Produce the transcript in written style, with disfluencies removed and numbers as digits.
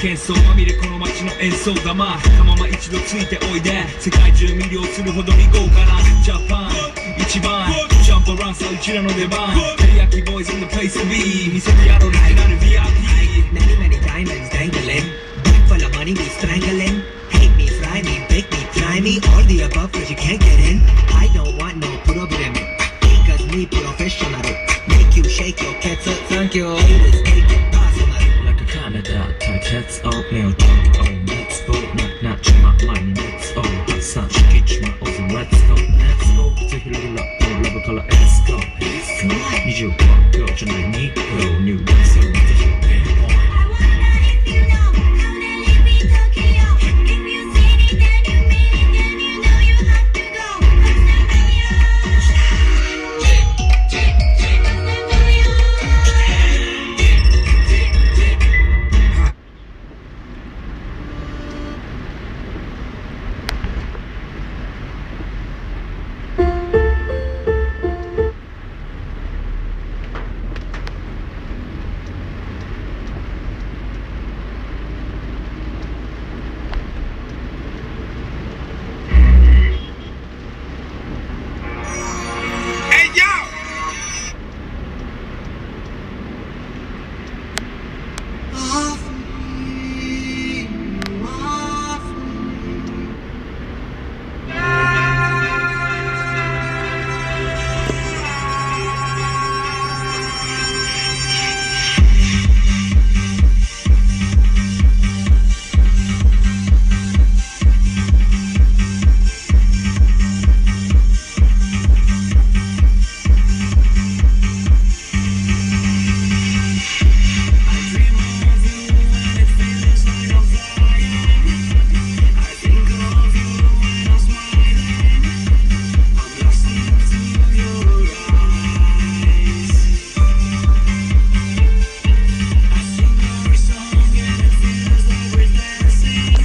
喧騒まみれこの街の演奏玉たまま一度ついておいで世界中魅了するほどに豪華なジャパン一番ジャンプランさうちらの出番テリヤキボーイズ in the place to be 見せてやろうリジナル VIP Many many diamonds dangling Bag full of money we strangling Hate me, fry me, bake me, try me All the above cause you can't get in I don't want no problem Because me professional Make you shake your cats up Thank you Always make it personal Like a Canada type heads up 매우 tongue let's go 낫지마 많이 let's go 항상 시키지마 어서 let's go let's go 제일 올라 love color let's go 20번 껴줘 날 니고 New dance